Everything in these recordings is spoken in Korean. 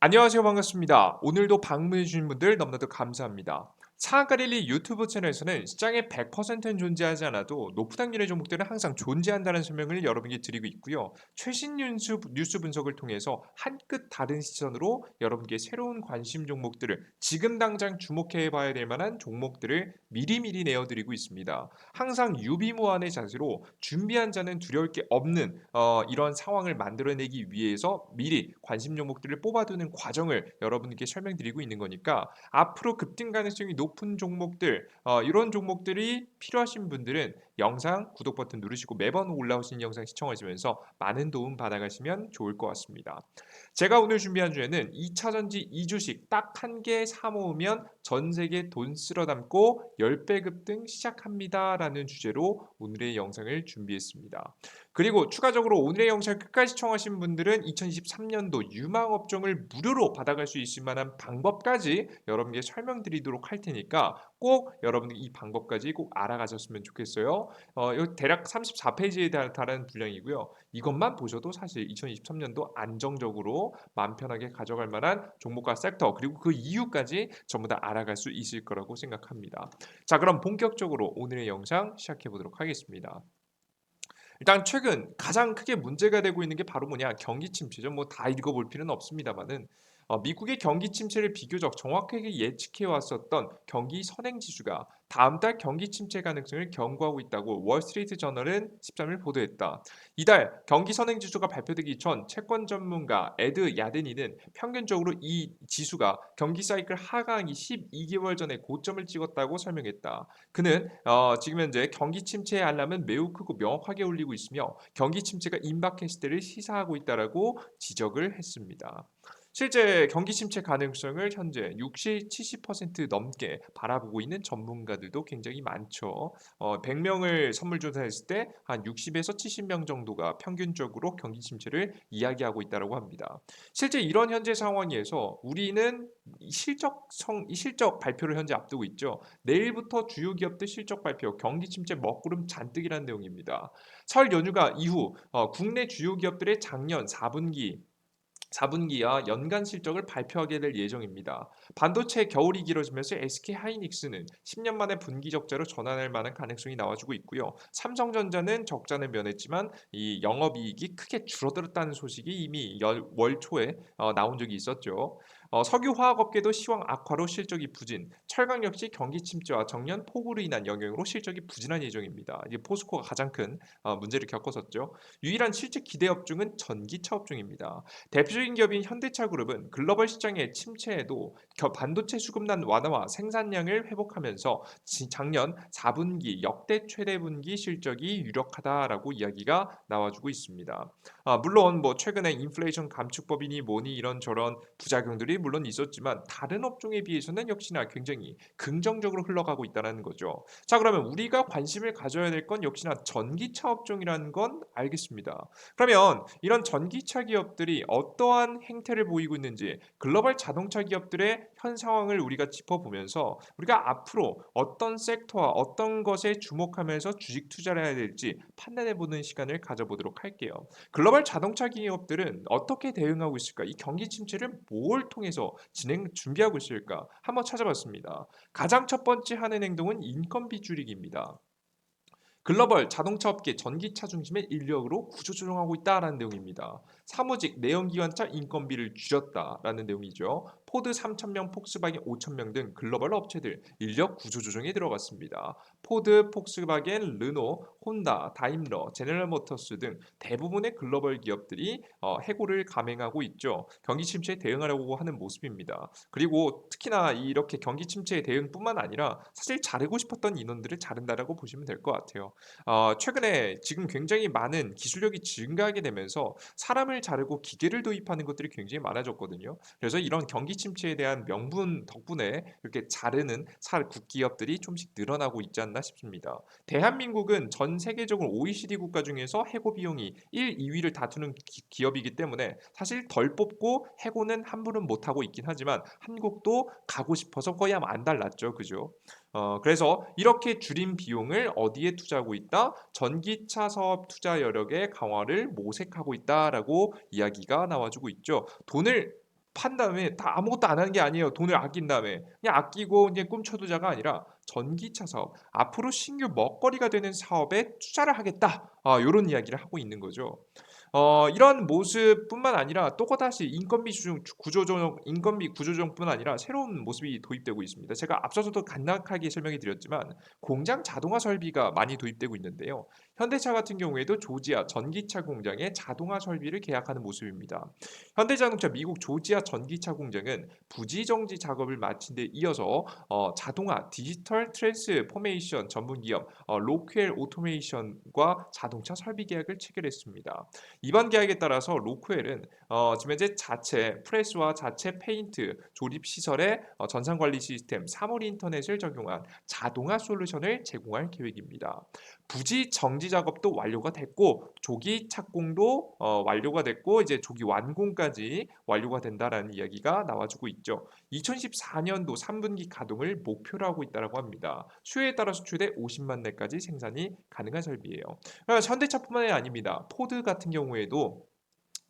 안녕하세요. 반갑습니다. 오늘도 방문해 주신 분들 너무나도 감사합니다. 차갈릴리 유튜브 채널에서는 시장에 100%는 존재하지 않아도 높은 확률의 종목들은 항상 존재한다는 설명을 여러분께 드리고 있고요. 최신 뉴스 분석을 통해서 한 끗 다른 시선으로 여러분께 새로운 관심 종목들을 지금 당장 주목해 봐야 될 만한 종목들을 미리미리 내어드리고 있습니다. 항상 유비무환의 자세로 준비한 자는 두려울 게 없는 이런 상황을 만들어내기 위해서 미리 관심 종목들을 뽑아두는 과정을 여러분께 설명드리고 있는 거니까 앞으로 급등 가능성이 높은 종목들 이런 종목들이 필요하신 분들은 영상 구독 버튼 누르시고 매번 올라오신 영상 시청하시면서 많은 도움 받아가시면 좋을 것 같습니다. 제가 오늘 준비한 주제는 2차전지 2주식 딱 한 개 사 모으면 전 세계 돈 쓸어 담고 10배 급등 시작합니다 라는 주제로 오늘의 영상을 준비했습니다. 그리고 추가적으로 오늘의 영상을 끝까지 시청하신 분들은 2023년도 유망업종을 무료로 받아갈 수 있을 만한 방법까지 여러분께 설명드리도록 할 테니까 꼭 여러분들 이 방법까지 꼭 알아가셨으면 좋겠어요. 이 대략 34페이지에 달하는 분량이고요. 이것만 보셔도 사실 2023년도 안정적으로 마음 편하게 가져갈 만한 종목과 섹터 그리고 그 이유까지 전부 다 알아갈 수 있을 거라고 생각합니다. 자, 그럼 본격적으로 오늘의 영상 시작해 보도록 하겠습니다. 일단 최근 가장 크게 문제가 되고 있는 게 바로 뭐냐? 경기 침체죠. 뭐 다 읽어볼 필요는 없습니다만은 미국의 경기 침체를 비교적 정확하게 예측해 왔었던 경기 선행 지수가 다음 달 경기 침체 가능성을 경고하고 있다고 월스트리트 저널은 13일 보도했다. 이달 경기 선행 지수가 발표되기 전 채권 전문가 에드 야데니는 평균적으로 이 지수가 경기 사이클 하강이 12개월 전에 고점을 찍었다고 설명했다. 그는 지금 현재 경기 침체의 알람은 매우 크고 명확하게 울리고 있으며 경기 침체가 임박했을 때를 시사하고 있다라고 지적을 했습니다. 실제 경기 침체 가능성을 현재 60, 70% 넘게 바라보고 있는 전문가들도 굉장히 많죠. 100명을 선물 조사했을 때 한 60에서 70명 정도가 평균적으로 경기 침체를 이야기하고 있다고 합니다. 실제 이런 현재 상황에서 우리는 실적 발표를 현재 앞두고 있죠. 내일부터 주요 기업들 실적 발표, 경기 침체 먹구름 잔뜩이라는 내용입니다. 설 연휴가 이후 국내 주요 기업들의 작년 4분기와 연간 실적을 발표하게 될 예정입니다. 반도체 겨울이 길어지면서 SK 하이닉스는 10년 만에 분기 적자로 전환할 만한 가능성이 나와주고 있고요. 삼성전자는 적자는 면했지만 이 영업이익이 크게 줄어들었다는 소식이 이미 월 초에 나온 적이 있었죠. 석유화학업계도 시황 악화로 실적이 부진, 철강 역시 경기 침체와 정년 폭우로 인한 영향으로 실적이 부진한 예정입니다. 이제 포스코가 가장 큰 문제를 겪었었죠. 유일한 실적 기대 업종은 전기차 업종입니다. 대표적인 기업인 현대차그룹은 글로벌 시장의 침체에도 반도체 수급난 완화와 생산량을 회복하면서 작년 4분기 역대 최대 분기 실적이 유력하다라고 이야기가 나와주고 있습니다. 물론 뭐 최근에 인플레이션 감축법이니 뭐니 이런저런 부작용들이 물론 있었지만 다른 업종에 비해서는 역시나 굉장히 긍정적으로 흘러가고 있다는 거죠. 자, 그러면 우리가 관심을 가져야 될 건 역시나 전기차 업종이라는 건 알겠습니다. 그러면 이런 전기차 기업들이 어떠한 행태를 보이고 있는지 글로벌 자동차 기업들의 현 상황을 우리가 짚어보면서 우리가 앞으로 어떤 섹터와 어떤 것에 주목하면서 주식 투자를 해야 될지 판단해보는 시간을 가져보도록 할게요. 글로벌 자동차 기업들은 어떻게 대응하고 있을까? 이 경기 침체를 뭘 통해서 준비하고 있을까? 한번 찾아봤습니다. 가장 첫 번째 하는 행동은 인건비 줄이기입니다. 글로벌 자동차 업계 전기차 중심의 인력으로 구조조정하고 있다라는 내용입니다. 사무직, 내연기관차 인건비를 줄였다라는 내용이죠. 포드 3,000명, 폭스바겐 5,000명 등 글로벌 업체들 인력 구조조정에 들어갔습니다. 포드, 폭스바겐, 르노, 혼다, 다임러, 제너럴모터스 등 대부분의 글로벌 기업들이 해고를 감행하고 있죠. 경기 침체에 대응하려고 하는 모습입니다. 그리고 특히나 이렇게 경기 침체에 대응뿐만 아니라 사실 자르고 싶었던 인원들을 자른다라고 보시면 될 것 같아요. 최근에 지금 굉장히 많은 기술력이 증가하게 되면서 사람을 자르고 기계를 도입하는 것들이 굉장히 많아졌거든요. 그래서 이런 경기 침체에 대한 명분 덕분에 이렇게 자르는 국기업들이 좀씩 늘어나고 있지 않나 싶습니다. 대한민국은 전 세계적으로 OECD 국가 중에서 해고 비용이 1, 2위를 다투는 기업이기 때문에 사실 덜 뽑고 해고는 함부로 못하고 있긴 하지만 한국도 가고 싶어서 거의 안 달랐죠. 그죠? 그래서 이렇게 줄인 비용을 어디에 투자하고 있다? 전기차 사업 투자 여력의 강화를 모색하고 있다라고 이야기가 나와주고 있죠. 돈을 판 다음에 다 아무것도 안 하는 게 아니에요. 돈을 아낀 다음에. 그냥 아끼고 그냥 꿈쳐두자가 아니라 전기차 사업, 앞으로 신규 먹거리가 되는 사업에 투자를 하겠다. 요런 이야기를 하고 있는 거죠. 이런 모습뿐만 아니라 또다시 인건비 구조조정뿐 아니라 새로운 모습이 도입되고 있습니다. 제가 앞서서도 간략하게 설명해 드렸지만 공장 자동화 설비가 많이 도입되고 있는데요. 현대차 같은 경우에도 조지아 전기차 공장에 자동화 설비를 계약하는 모습입니다. 현대자동차 미국 조지아 전기차 공장은 부지 정지 작업을 마친 데 이어서 자동화 디지털 트랜스포메이션 전문 기업 로크웰 오토메이션과 자동차 설비 계약을 체결했습니다. 이번 계약에 따라서 로크웰은 지금 현재 자체 프레스와 자체 페인트 조립 시설의 전산 관리 시스템 사물 인터넷을 적용한 자동화 솔루션을 제공할 계획입니다. 부지 정지 작업도 완료가 됐고 조기 착공도 완료가 됐고 이제 조기 완공까지 완료가 된다라는 이야기가 나와주고 있죠. 2024년도 3분기 가동을 목표로 하고 있다고 합니다. 수요에 따라서 최대 50만 대까지 생산이 가능한 설비예요. 현대차뿐만이 아닙니다. 포드 같은 경우에도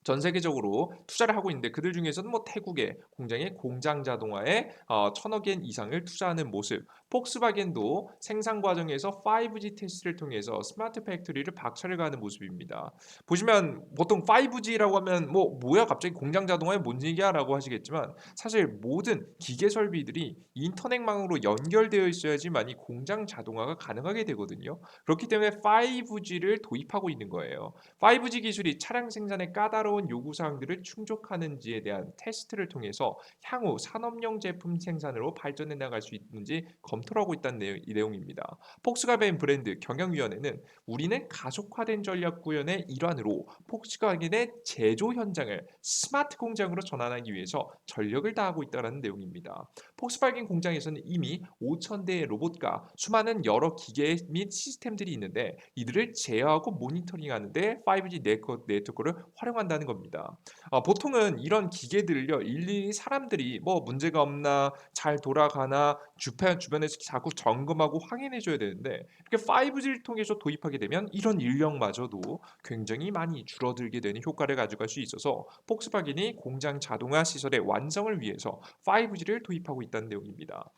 전 세계적으로 투자를 하고 있는데 그들 중에서는 뭐 태국의 공장에 공장 자동화에 1,000억 엔 이상을 투자하는 모습, 폭스바겐도 생산 과정에서 5G 테스트를 통해서 스마트 팩토리를 박차를 가하는 모습입니다. 보시면 보통 5G라고 하면 뭐야 갑자기 공장 자동화에 뭔 얘기야라고 하시겠지만 사실 모든 기계 설비들이 인터넷망으로 연결되어 있어야지만이 공장 자동화가 가능하게 되거든요. 그렇기 때문에 5G를 도입하고 있는 거예요. 5G 기술이 차량 생산의 까다로운 요구 사항들을 충족하는지에 대한 테스트를 통해서 향후 산업용 제품 생산으로 발전해 나갈 수 있는지 검토를 하고 있다는 이 내용입니다. 폭스바겐 브랜드 경영위원회는 우리는 가속화된 전략 구현의 일환으로 폭스바겐의 제조 현장을 스마트 공장으로 전환하기 위해서 전력을 다하고 있다는 내용입니다. 폭스바겐 공장에서는 이미 5천 대의 로봇과 수많은 여러 기계 및 시스템들이 있는데 이들을 제어하고 모니터링하는데 5G 네트워크를 활용한다는 겁니다. 보통은 이런 기계들을요 일일이 사람들이 뭐 문제가 없나 잘 돌아가나 주변에서 자꾸 점검하고 확인해줘야 되는데 이렇게 5G를 통해서 도입하게 되면 이런 인력마저도 굉장히 많이 줄어들게 되는 효과를 가져갈 수 있어서 폭스바겐이 공장 자동화 시설의 완성을 위해서 5G를 도입하고 있다는 내용입니다.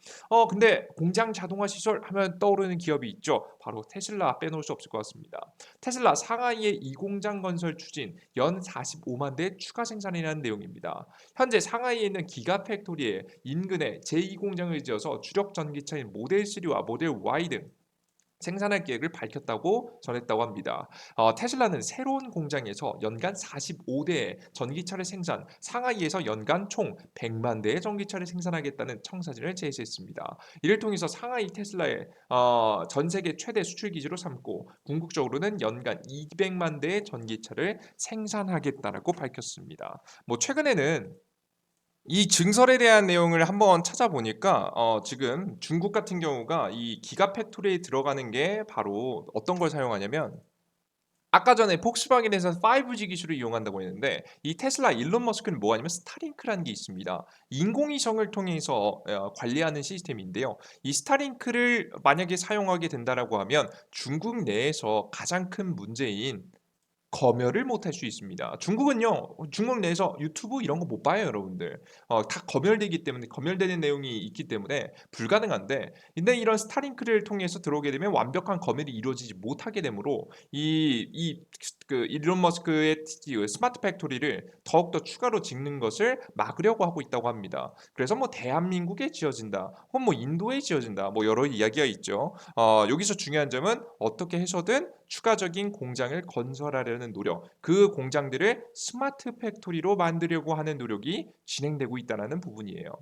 근데 공장 자동화 시설 하면 떠오르는 기업이 있죠. 바로 테슬라 빼놓을 수 없을 것 같습니다. 테슬라 상하이의 이 공장 건설 추진 연 45만 대 추가 생산이라는 내용입니다. 현재 상하이에 있는 기가 팩토리에 인근에 제2 공장을 지어서 주력 전기차인 모델 3와 모델 Y 등 생산할 계획을 밝혔다고 전했다고 합니다. 테슬라는 새로운 공장에서 연간 45대의 전기차를 생산, 상하이에서 연간 총 100만 대의 전기차를 생산하겠다는 청사진을 제시했습니다. 이를 통해서 상하이 테슬라의 전 세계 최대 수출 기지로 삼고 궁극적으로는 연간 200만 대의 전기차를 생산하겠다라고 밝혔습니다. 뭐 최근에는 이 증설에 대한 내용을 한번 찾아보니까 지금 중국 같은 경우가 이 기가 팩토리에 들어가는 게 바로 어떤 걸 사용하냐면 아까 전에 폭스바겐에서 5G 기술을 이용한다고 했는데 이 테슬라 일론 머스크는 뭐 하냐면 스타링크라는 게 있습니다. 인공위성을 통해서 관리하는 시스템인데요. 이 스타링크를 만약에 사용하게 된다라고 하면 중국 내에서 가장 큰 문제인 검열을 못할 수 있습니다. 중국은요, 중국 내에서 유튜브 이런 거 못 봐요, 여러분들. 다 검열되기 때문에, 검열되는 내용이 있기 때문에 불가능한데, 근데 이런 스타링크를 통해서 들어오게 되면 완벽한 검열이 이루어지지 못하게 되므로, 일론 머스크의 스마트 팩토리를 더욱더 추가로 짓는 것을 막으려고 하고 있다고 합니다. 그래서 뭐 대한민국에 지어진다, 혹은 뭐 인도에 지어진다, 뭐 여러 이야기가 있죠. 여기서 중요한 점은 어떻게 해서든 추가적인 공장을 건설하려는 노력, 그 공장들을 스마트 팩토리로 만들려고 하는 노력이 진행되고 있다는 부분이에요.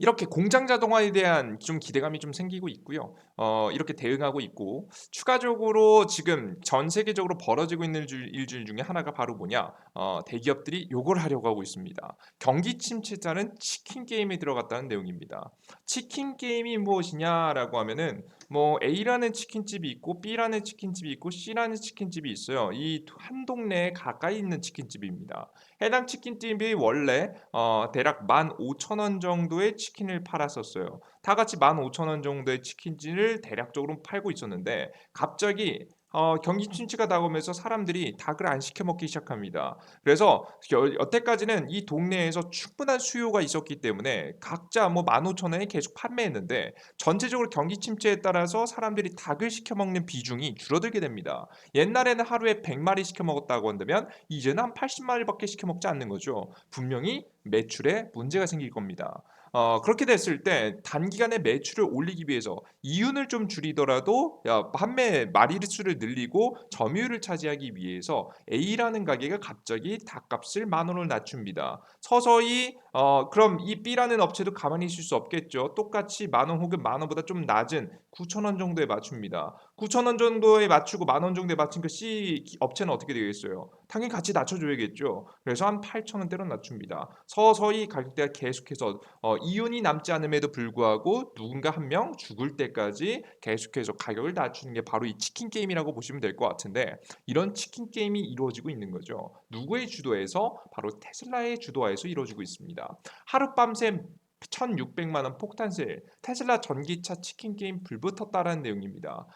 이렇게 공장 자동화에 대한 좀 기대감이 좀 생기고 있고요. 이렇게 대응하고 있고 추가적으로 지금 전 세계적으로 벌어지고 있는 일들 중에 하나가 바로 뭐냐? 대기업들이 요걸 하려고 하고 있습니다. 경기 침체자는 치킨 게임에 들어갔다는 내용입니다. 치킨 게임이 무엇이냐라고 하면은 뭐 A라는 치킨집이 있고 B라는 치킨집이 있고 C라는 치킨집이 있어요. 이 한 동네에 가까이 있는 치킨집입니다. 해당 치킨집이 원래 대략 15,000원 정도의 치킨을 팔았었어요. 다 같이 15,000원 정도의 치킨을 대략적으로 팔고 있었는데 갑자기 경기 침체가 다가오면서 사람들이 닭을 안 시켜 먹기 시작합니다. 그래서 여태까지는 이 동네에서 충분한 수요가 있었기 때문에 각자 뭐 15,000원에 계속 판매했는데 전체적으로 경기 침체에 따라서 사람들이 닭을 시켜 먹는 비중이 줄어들게 됩니다. 옛날에는 하루에 100마리 시켜 먹었다고 한다면 이제는 한 80마리밖에 시켜 먹지 않는 거죠. 분명히 매출에 문제가 생길 겁니다. 그렇게 됐을 때 단기간에 매출을 올리기 위해서 이윤을 좀 줄이더라도 판매 마리 수를 늘리고 점유율을 차지하기 위해서 A라는 가게가 갑자기 닭값을 10,000원을 낮춥니다. 서서히 그럼 이 B라는 업체도 가만히 있을 수 없겠죠. 똑같이 10,000원 혹은 10,000원보다 좀 낮은 9,000원 정도에 맞춥니다. 9,000원 정도에 맞추고 10,000원 정도에 맞춘 그 C 업체는 어떻게 되겠어요? 당연히 같이 낮춰줘야겠죠. 그래서 한 8,000원대로 낮춥니다. 서서히 가격대가 계속해서 이윤이 남지 않음에도 불구하고 누군가 한 명 죽을 때까지 계속해서 가격을 낮추는 게 바로 이 치킨 게임이라고 보시면 될 것 같은데 이런 치킨 게임이 이루어지고 있는 거죠. 누구의 주도에서? 바로 테슬라의 주도하에서 이루어지고 있습니다. 하룻밤새 1,600만 원 폭탄 세일, 테슬라 전기차 치킨 게임 불붙었다라는 내용입니다.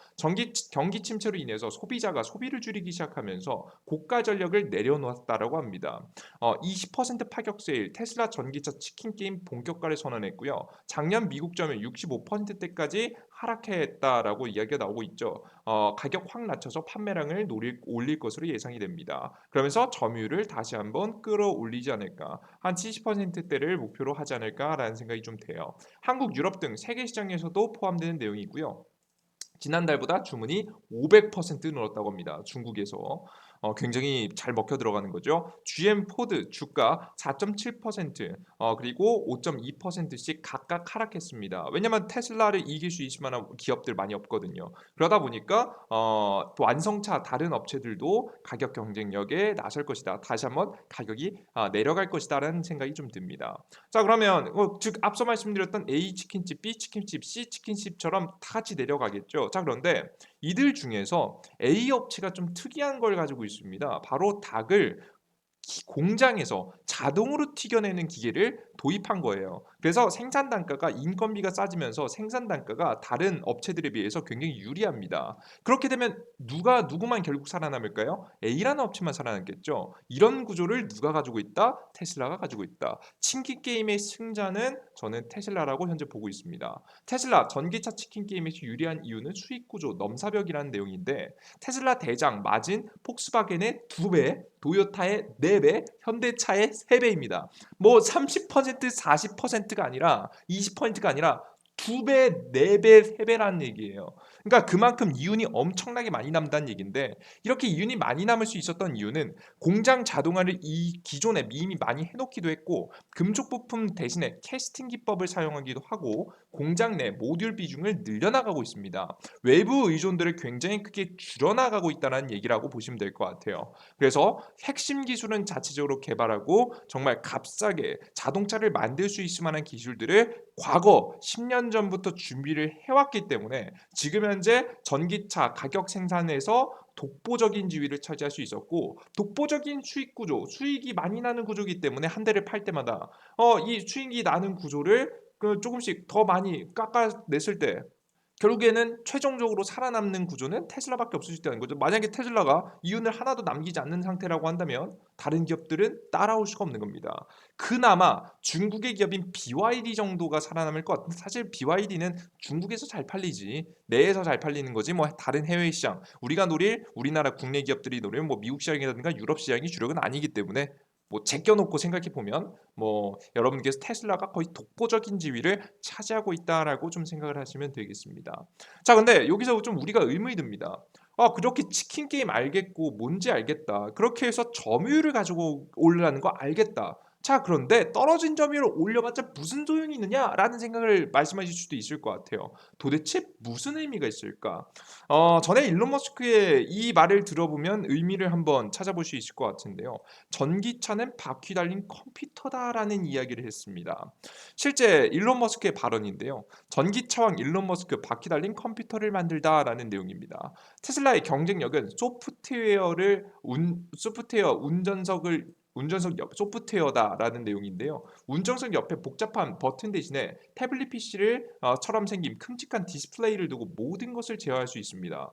경기 침체로 인해서 소비자가 소비를 줄이기 시작하면서 고가 전력을 내려놓았다라고 합니다. 20% 파격 세일, 테슬라 전기차 치킨 게임 본격화를 선언했고요. 작년 미국 점유율 65%대까지 하락했다라고 이야기가 나오고 있죠. 가격 확 낮춰서 판매량을 올릴 것으로 예상이 됩니다. 그러면서 점유율을 다시 한번 끌어올리지 않을까, 한 70%대를 목표로 하지 않을까라는 생각이 좀 돼요. 한국, 유럽 등 세계 시장에서도 포함되는 내용이고요. 지난달보다 주문이 500% 늘었다고 합니다. 중국에서. 굉장히 잘 먹혀 들어가는 거죠. GM 포드 주가 4.7%, 그리고 5.2%씩 각각 하락했습니다. 왜냐하면 테슬라를 이길 수 있을 만한 기업들 많이 없거든요. 그러다 보니까 또 완성차 다른 업체들도 가격 경쟁력에 나설 것이다. 다시 한번 가격이 내려갈 것이다라는 생각이 좀 듭니다. 자, 그러면 즉 앞서 말씀드렸던 A 치킨집, B 치킨집, C 치킨집처럼 다 같이 내려가겠죠. 자, 그런데 이들 중에서 A 업체가 좀 특이한 걸 가지고 있습니다. 바로 닭을 공장에서 자동으로 튀겨내는 기계를 도입한 거예요. 그래서 생산 단가가, 인건비가 싸지면서 생산 단가가 다른 업체들에 비해서 굉장히 유리합니다. 그렇게 되면 누구만 결국 살아남을까요? A라는 업체만 살아남겠죠. 이런 구조를 누가 가지고 있다? 테슬라가 가지고 있다. 치킨 게임의 승자는 저는 테슬라라고 현재 보고 있습니다. 테슬라 전기차 치킨 게임에서 유리한 이유는 수익 구조 넘사벽이라는 내용인데, 테슬라 대장 마진 폭스바겐의 2배, 도요타의 4배, 현대차의 3배입니다. 뭐 30%, 40%가 아니라 20%가 아니라 2배, 4배, 3배라는 얘기예요. 그러니까 그만큼 이윤이 엄청나게 많이 남다는 얘기인데, 이렇게 이윤이 많이 남을 수 있었던 이유는 공장 자동화를 이 기존에 이미 많이 해놓기도 했고, 금속 부품 대신에 캐스팅 기법을 사용하기도 하고, 공장 내 모듈 비중을 늘려나가고 있습니다. 외부 의존들을 굉장히 크게 줄여나가고 있다는 얘기라고 보시면 될 것 같아요. 그래서 핵심 기술은 자체적으로 개발하고 정말 값싸게 자동차를 만들 수 있을 만한 기술들을 과거 10년 전부터 준비를 해왔기 때문에 지금 현재 전기차 가격 생산에서 독보적인 지위를 차지할 수 있었고, 독보적인 수익 구조, 수익이 많이 나는 구조이기 때문에 한 대를 팔 때마다 이 수익이 나는 구조를 조금씩 더 많이 깎아냈을 때 결국에는 최종적으로 살아남는 구조는 테슬라밖에 없을 수 있다는 거죠. 만약에 테슬라가 이윤을 하나도 남기지 않는 상태라고 한다면 다른 기업들은 따라올 수가 없는 겁니다. 그나마 중국의 기업인 BYD 정도가 살아남을 것 같은데, 사실 BYD는 중국에서 잘 팔리지 내에서 잘 팔리는 거지 뭐 다른 해외 시장, 우리가 노릴 우리나라 국내 기업들이 노릴 뭐 미국 시장이라든가 유럽 시장이 주력은 아니기 때문에 뭐 제껴놓고 생각해 보면 뭐 여러분께서 테슬라가 거의 독보적인 지위를 차지하고 있다라고 좀 생각을 하시면 되겠습니다. 자, 근데 여기서 좀 우리가 의문이 듭니다. 그렇게 치킨 게임 알겠고 뭔지 알겠다. 그렇게 해서 점유율을 가지고 올라는 거 알겠다. 자, 그런데 떨어진 점유율을 올려봤자 무슨 소용이 있느냐라는 생각을 말씀하실 수도 있을 것 같아요. 도대체 무슨 의미가 있을까? 전에 일론 머스크의 이 말을 들어보면 의미를 한번 찾아볼 수 있을 것 같은데요. 전기차는 바퀴 달린 컴퓨터다라는 이야기를 했습니다. 실제 일론 머스크의 발언인데요. 전기차왕 일론 머스크 바퀴 달린 컴퓨터를 만들다라는 내용입니다. 테슬라의 경쟁력은 소프트웨어 운전석 옆 소프트웨어다라는 내용인데요. 운전석 옆에 복잡한 버튼 대신에 태블릿 PC를 처럼 생긴 큼직한 디스플레이를 두고 모든 것을 제어할 수 있습니다.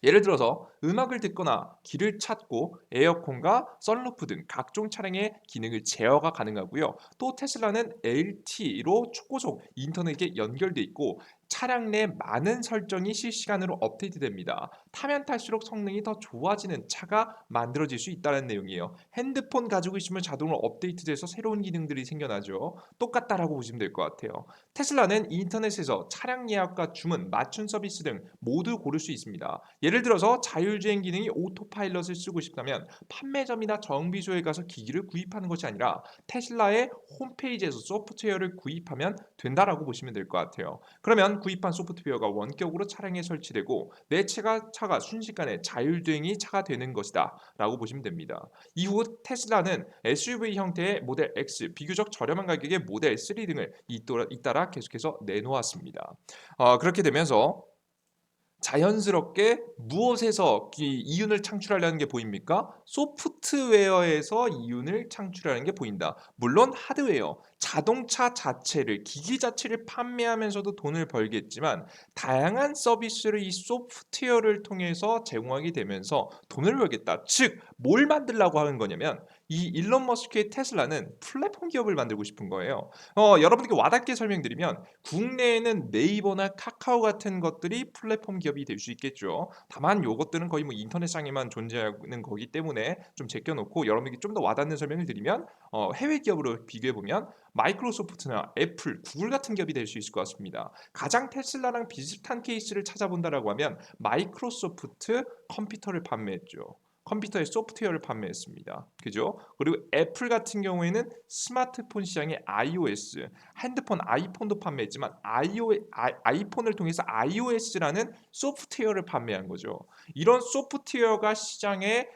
예를 들어서 음악을 듣거나 길을 찾고 에어컨과 썬루프 등 각종 차량의 기능을 제어가 가능하고요. 또 테슬라는 LTE로 초고속 인터넷에 연결돼 있고 차량 내 많은 설정이 실시간으로 업데이트됩니다. 타면 탈수록 성능이 더 좋아지는 차가 만들어질 수 있다는 내용이에요. 핸드폰 가지고 있으면 자동으로 업데이트돼서 새로운 기능들이 생겨나죠. 똑같다라고 보시면 될 것 같아요. 테슬라는 인터넷에서 차량 예약과 주문, 맞춤 서비스 등 모두 고를 수 있습니다. 예를 들어서 자율주행 기능이 오토파일럿을 쓰고 싶다면 판매점이나 정비소에 가서 기기를 구입하는 것이 아니라 테슬라의 홈페이지에서 소프트웨어를 구입하면 된다라고 보시면 될 것 같아요. 그러면 구입한 소프트웨어가 원격으로 차량에 설치되고 내 차가 순식간에 자율주행이 차가 되는 것이다 라고 보시면 됩니다. 이후 테슬라는 SUV 형태의 모델 X, 비교적 저렴한 가격의 모델 3 등을 잇따라 계속해서 내놓았습니다. 그렇게 되면서 자연스럽게 무엇에서 이윤을 창출하려는 게 보입니까? 소프트웨어에서 이윤을 창출하는 게 보인다. 물론 하드웨어, 자동차 자체를, 기기 자체를 판매하면서도 돈을 벌겠지만 다양한 서비스를 이 소프트웨어를 통해서 제공하게 되면서 돈을 벌겠다. 즉, 뭘 만들려고 하는 거냐면 이 일론 머스크의 테슬라는 플랫폼 기업을 만들고 싶은 거예요. 여러분들께 와닿게 설명드리면 국내에는 네이버나 카카오 같은 것들이 플랫폼 기업이 될 수 있겠죠. 다만 요것들은 거의 뭐 인터넷상에만 존재하는 거기 때문에 좀 제껴놓고 여러분에게 좀 더 와닿는 설명을 드리면 해외 기업으로 비교해 보면 마이크로소프트나 애플, 구글 같은 기업이 될 수 있을 것 같습니다. 가장 테슬라랑 비슷한 케이스를 찾아본다라고 하면 마이크로소프트 컴퓨터를 판매했죠. 컴퓨터의 소프트웨어를 판매했습니다. 그죠? 그리고 애플 같은 경우에는 스마트폰 시장의 iOS, 핸드폰 아이폰도 판매했지만 아이폰을 통해서 iOS라는 소프트웨어를 판매한 거죠. 이런 소프트웨어가 시장에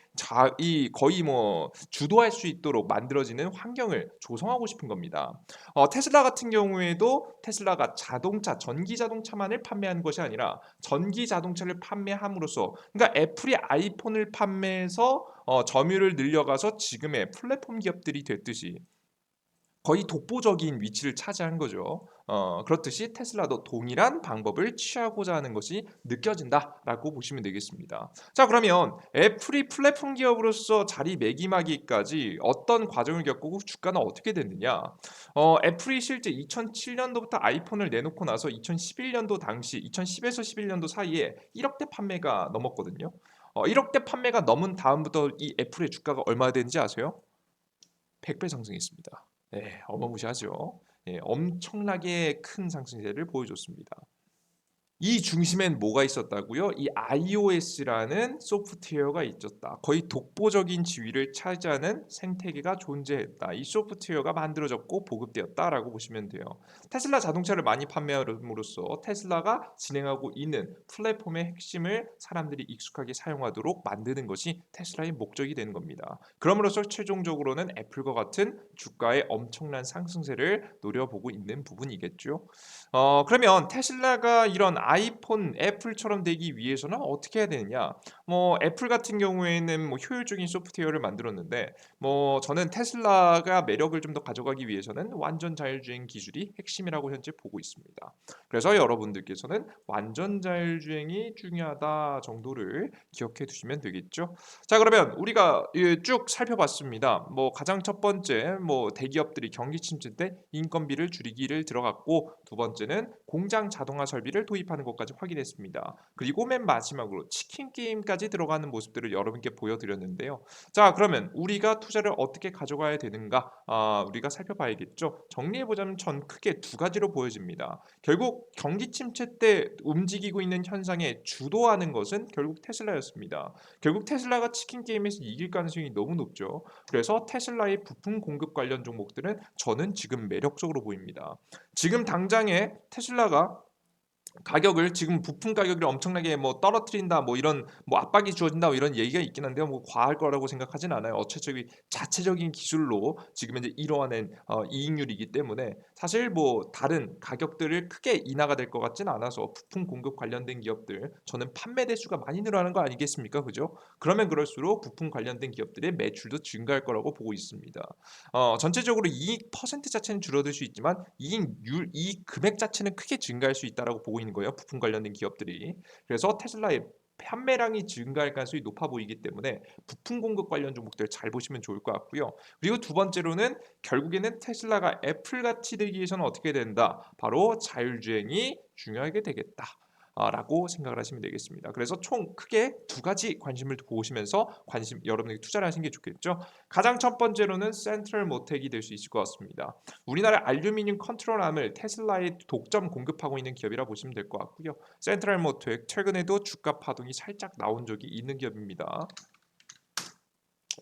거의 뭐 주도할 수 있도록 만들어지는 환경을 조성하고 싶은 겁니다. 테슬라 같은 경우에도 테슬라가 전기 자동차만을 판매하는 것이 아니라 전기 자동차를 판매함으로써 그러니까 애플이 아이폰을 판매해서 점유율을 늘려가서 지금의 플랫폼 기업들이 됐듯이 거의 독보적인 위치를 차지한 거죠. 그렇듯이 테슬라도 동일한 방법을 취하고자 하는 것이 느껴진다라고 보시면 되겠습니다. 자, 그러면 애플이 플랫폼 기업으로서 자리매김하기까지 어떤 과정을 겪고 주가는 어떻게 됐느냐? 애플이 실제 2007년도부터 아이폰을 내놓고 나서 2011년도 당시 2010에서 11년도 사이에 1억대 판매가 넘었거든요. 1억대 판매가 넘은 다음부터 이 애플의 주가가 얼마 되는지 아세요? 100배 상승했습니다. 네, 어마무시하죠. 예, 엄청나게 큰 상승세를 보여줬습니다. 이 중심엔 뭐가 있었다고요? 이 iOS라는 소프트웨어가 있었다. 거의 독보적인 지위를 차지하는 생태계가 존재했다. 이 소프트웨어가 만들어졌고 보급되었다라고 보시면 돼요. 테슬라 자동차를 많이 판매함으로써 테슬라가 진행하고 있는 플랫폼의 핵심을 사람들이 익숙하게 사용하도록 만드는 것이 테슬라의 목적이 되는 겁니다. 그럼으로써 최종적으로는 애플과 같은 주가의 엄청난 상승세를 노려보고 있는 부분이겠죠. 그러면 테슬라가 이런 아이폰, 애플처럼 되기 위해서는 어떻게 해야 되느냐? 뭐 애플 같은 경우에는 뭐 효율적인 소프트웨어를 만들었는데 저는 테슬라가 매력을 좀 더 가져가기 위해서는 완전 자율주행 기술이 핵심이라고 현재 보고 있습니다. 그래서 여러분들께서는 완전 자율주행이 중요하다 정도를 기억해 두시면 되겠죠. 자, 그러면 우리가 쭉 살펴봤습니다. 가장 첫 번째 대기업들이 경기 침체 때 인건비를 줄이기를 들어갔고 두 번째는 공장 자동화 설비를 도입하는 것까지 확인했습니다. 그리고 맨 마지막으로 치킨 게임까지 들어가는 모습들을 여러분께 보여드렸는데요. 자, 그러면 우리가 투자를 어떻게 가져가야 되는가? 우리가 살펴봐야겠죠. 정리해보자면 전 크게 두 가지로 보여집니다. 결국 경기 침체 때 움직이고 있는 현상에 주도하는 것은 결국 테슬라였습니다. 결국 테슬라가 치킨 게임에서 이길 가능성이 너무 높죠. 그래서 테슬라의 부품 공급 관련 종목들은 저는 지금 매력적으로 보입니다. 지금 당장에 테슬라가 가격을 지금 부품 가격을 엄청나게 떨어뜨린다 이런 압박이 주어진다 이런 얘기가 있긴 한데요. 과할 거라고 생각하진 않아요. 어차피 자체적인 기술로 지금 이제 이뤄낸 이익률이기 때문에 사실 다른 가격들을 크게 인하가 될 것 같진 않아서 부품 공급 관련된 기업들 저는 판매 대수가 많이 늘어나는 거 아니겠습니까? 그죠? 그러면 그럴수록 부품 관련된 기업들의 매출도 증가할 거라고 보고 있습니다. 전체적으로 이익 퍼센트 자체는 줄어들 수 있지만 이익 금액 자체는 크게 증가할 수 있다라고 보고 있는 거예요. 부품 관련된 기업들이. 그래서 테슬라의 판매량이 증가할 가능성이 높아 보이기 때문에 부품 공급 관련 종목들 잘 보시면 좋을 것 같고요. 그리고 두 번째로는 결국에는 테슬라가 애플같이 되기 위해서는 어떻게 된다? 바로 자율주행이 중요하게 되겠다. 라고 생각을 하시면 되겠습니다. 그래서 총 크게 두 가지 관심을 보시면서 여러분에게 투자를 하시는 게 좋겠죠. 가장 첫 번째로는 센트럴 모텍이 될 수 있을 것 같습니다. 우리나라 알루미늄 컨트롤함을 테슬라에 독점 공급하고 있는 기업이라 보시면 될 것 같고요. 센트럴 모텍 최근에도 주가 파동이 살짝 나온 적이 있는 기업입니다.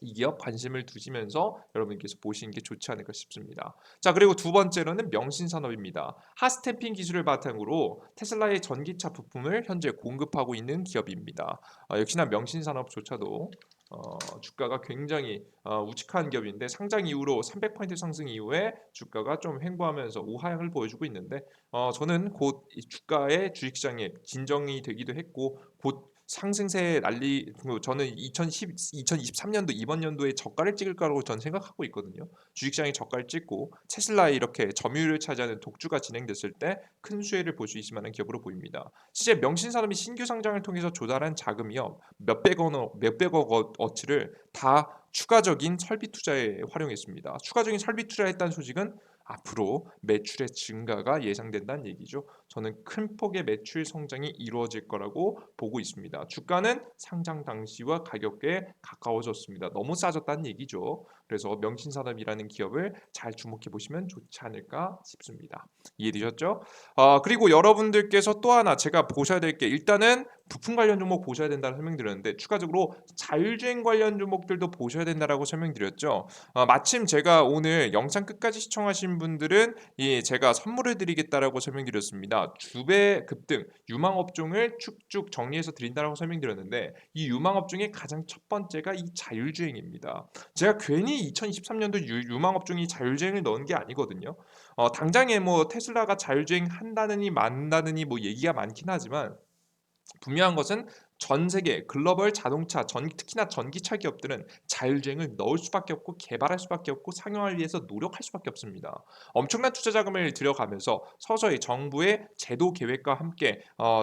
이 기업 관심을 두시면서 여러분께서 보시는 게 좋지 않을까 싶습니다. 자, 그리고 두 번째로는 명신산업입니다. 핫스탬핑 기술을 바탕으로 테슬라의 전기차 부품을 현재 공급하고 있는 기업입니다. 역시나 명신산업조차도 주가가 굉장히 우측한 기업인데 상장 이후로 300% 상승 이후에 주가가 좀 횡보하면서 우하향을 보여주고 있는데 저는 곧 이 주가의 주식시장에 진정이 되기도 했고 곧 상승세 저는 2023년도 이번 연도에 저가를 찍을 거라고 저는 생각하고 있거든요. 주식시장이 저가를 찍고 테슬라에 이렇게 점유율을 차지하는 독주가 진행됐을 때 큰 수혜를 볼 수 있을 만한 기업으로 보입니다. 실제 명신산업이 신규 상장을 통해서 조달한 자금이요 몇백억 어치를 다 추가적인 설비 투자에 활용했습니다. 추가적인 설비 투자했다는 소식은 앞으로 매출의 증가가 예상된다는 얘기죠. 저는 큰 폭의 매출 성장이 이루어질 거라고 보고 있습니다. 주가는 상장 당시와 가격에 가까워졌습니다. 너무 싸졌다는 얘기죠. 그래서 명신산업이라는 기업을 잘 주목해 보시면 좋지 않을까 싶습니다. 이해되셨죠? 그리고 여러분들께서 또 하나 제가 보셔야 될 게 일단은 부품 관련 종목 보셔야 된다고 설명드렸는데 추가적으로 자율주행 관련 종목들도 보셔야 된다라고 설명드렸죠. 마침 제가 오늘 영상 끝까지 시청하신 분들은 제가 선물을 드리겠다라고 설명드렸습니다. 두 배 급등 유망 업종을 쭉쭉 정리해서 드린다라고 설명드렸는데 이 유망 업종의 가장 첫 번째가 이 자율주행입니다. 제가 괜히 2023년도 유망 업종이 자율주행을 넣은 게 아니거든요. 당장에 뭐 테슬라가 자율주행 한다느니 만다느니 뭐 얘기가 많긴 하지만 분명한 것은 전 세계 글로벌 자동차 특히나 전기차 기업들은 자율주행을 넣을 수밖에 없고 개발할 수밖에 없고 상용화를 위해서 노력할 수밖에 없습니다. 엄청난 투자 자금을 들여가면서 서서히 정부의 제도 계획과 함께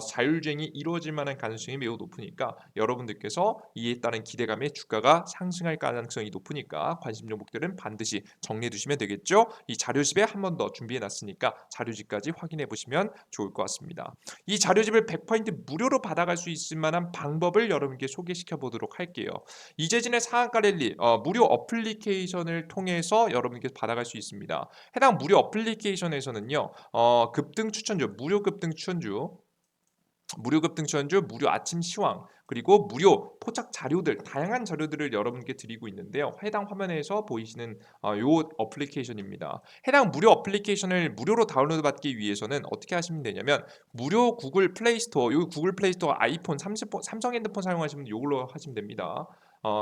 자율주행이 이루어질 만한 가능성이 매우 높으니까 여러분들께서 이에 따른 기대감에 주가가 상승할 가능성이 높으니까 관심 종목들은 반드시 정리해 두시면 되겠죠. 이 자료집에 한 번 더 준비해 놨으니까 자료집까지 확인해 보시면 좋을 것 같습니다. 이 자료집을 100% 무료로 받아갈 수 있을 만한 방법을 여러분께 소개시켜 보도록 할게요. 이재진의 상한가 랠리 무료 어플리케이션을 통해서 여러분께 받아갈 수 있습니다. 해당 무료 어플리케이션에서는요. 급등 추천주, 무료 급등 지원주, 무료 아침 시황, 그리고 무료 포착 자료들, 다양한 자료들을 여러분께 드리고 있는데요. 해당 화면에서 보이시는 요 어플리케이션입니다. 해당 무료 어플리케이션을 무료로 다운로드 받기 위해서는 어떻게 하시면 되냐면 무료 구글 플레이 스토어, 요 구글 플레이 스토어 아이폰, 삼성 핸드폰 사용하시면 요걸로 하시면 됩니다.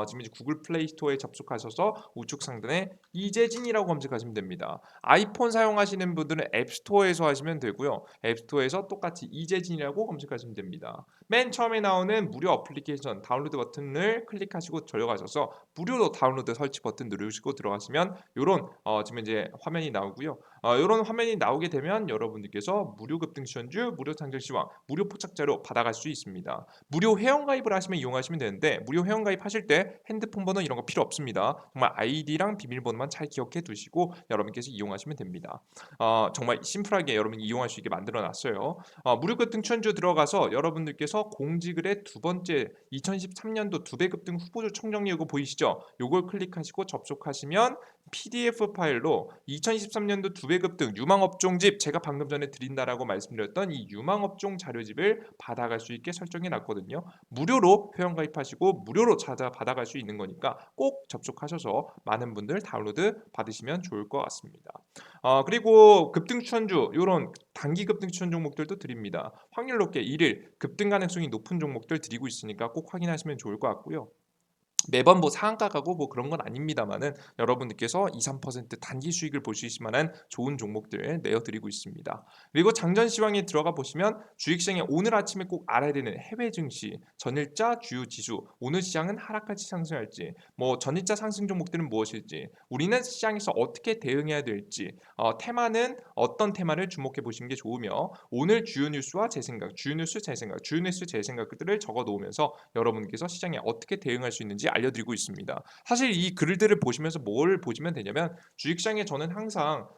지금 이제 구글 플레이 스토어에 접속하셔서 우측 상단에 이재진이라고 검색하시면 됩니다. 아이폰 사용하시는 분들은 앱스토어에서 하시면 되고요. 앱스토어에서 똑같이 이재진이라고 검색하시면 됩니다. 맨 처음에 나오는 무료 어플리케이션 다운로드 버튼을 클릭하시고 들어가셔서 무료로 다운로드 설치 버튼 누르시고 들어가시면 이런 지금 이제 화면이 나오고요. 이런 화면이 나오게 되면 여러분들께서 무료 급등 지원주, 무료 상장 시황, 무료 포착 자료 받아갈 수 있습니다. 무료 회원 가입을 하시면 이용하시면 되는데 무료 회원 가입하실 때 핸드폰 번호 이런 거 필요 없습니다. 정말 아이디랑 비밀번호만 잘 기억해 두시고 여러분께서 이용하시면 됩니다. 정말 심플하게 여러분이 이용할 수 있게 만들어 놨어요. 무료 급등 추천주 들어가서 여러분들께서 공지글의 두 번째 2013년도 두 배 급등 후보주 총정리 이거 보이시죠? 요걸 클릭하시고 접속하시면 PDF 파일로 2023년도 두 배 급등 유망업종집 제가 방금 전에 드린다라고 말씀드렸던 이 유망업종 자료집을 받아갈 수 있게 설정해 놨거든요. 무료로 회원 가입하시고 무료로 받아갈 수 있는 거니까 꼭 접속하셔서 많은 분들 다운로드 받으시면 좋을 것 같습니다. 그리고 급등 추천주 이런 단기 급등 추천 종목들도 드립니다. 확률 높게 1일 급등 가능성이 높은 종목들 드리고 있으니까 꼭 확인하시면 좋을 것 같고요. 매번 뭐 상한가 가고 뭐 그런 건 아닙니다마는 여러분들께서 2-3% 단기 수익을 보실 만한 좋은 종목들 내어 드리고 있습니다. 그리고 장전 시황에 들어가 보시면 주식시장에 오늘 아침에 꼭 알아야 되는 해외 증시, 전일자 주요 지수, 오늘 시장은 하락할지 상승할지, 뭐 전일자 상승 종목들은 무엇일지, 우리는 시장에서 어떻게 대응해야 될지, 테마는 어떤 테마를 주목해 보시는 게 좋으며 오늘 주요 뉴스와 제 생각, 주요 뉴스 제 생각, 주요 뉴스 제 생각들을 적어 놓으면서 여러분께서 시장에 어떻게 대응할 수 있는지 알려드리고 있습니다. 사실 이 글들을 보시면서 뭘 보시면 되냐면 주식시장에 저는 항상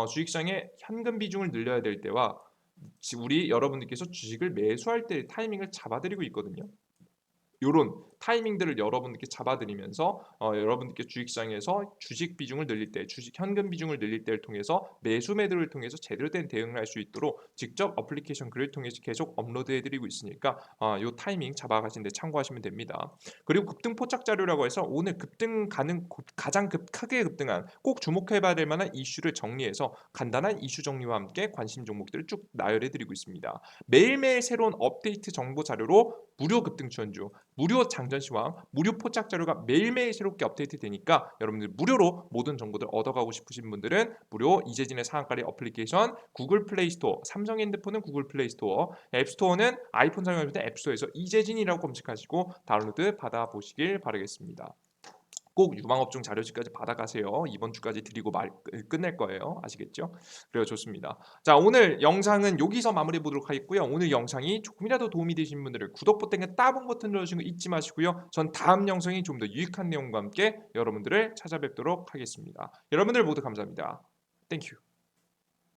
주식시장에 현금 비중을 늘려야 될 때와 우리 여러분들께서 주식을 매수할 때 타이밍을 잡아드리고 있거든요. 요런 타이밍들을 여러분들께 잡아드리면서 여러분들께 주식시장에서 주식 비중을 늘릴 때, 주식 현금 비중을 늘릴 때를 통해서 매수 매도를 통해서 제대로 된 대응을 할 수 있도록 직접 어플리케이션 글을 통해서 계속 업로드해 드리고 있으니까 요 타이밍 잡아가시는 데 참고하시면 됩니다. 그리고 급등 포착 자료라고 해서 오늘 급등 가능 가장 크게 급등한 꼭 주목해 봐야 될 만한 이슈를 정리해서 간단한 이슈 정리와 함께 관심 종목들을 쭉 나열해 드리고 있습니다. 매일매일 새로운 업데이트 정보 자료로 무료 급등 추천주, 무료 장전 시황, 무료 포착 자료가 매일매일 새롭게 업데이트 되니까 여러분들 무료로 모든 정보들 얻어가고 싶으신 분들은 무료 이재진의 상한가리 어플리케이션 구글 플레이 스토어, 삼성 핸드폰은 구글 플레이 스토어, 앱 스토어는 아이폰 사용하실 때 앱 스토어에서 이재진이라고 검색하시고 다운로드 받아보시길 바라겠습니다. 꼭 유망업종 자료집까지 받아가세요. 이번 주까지 드리고 끝낼 거예요. 아시겠죠? 그래요, 좋습니다. 자, 오늘 영상은 여기서 마무리해 보도록 하겠고요. 오늘 영상이 조금이라도 도움이 되신 분들은 구독 버튼과 따봉 버튼 눌러주시는 거 잊지 마시고요. 전 다음 영상이 좀 더 유익한 내용과 함께 여러분들을 찾아뵙도록 하겠습니다. 여러분들 모두 감사합니다. 땡큐.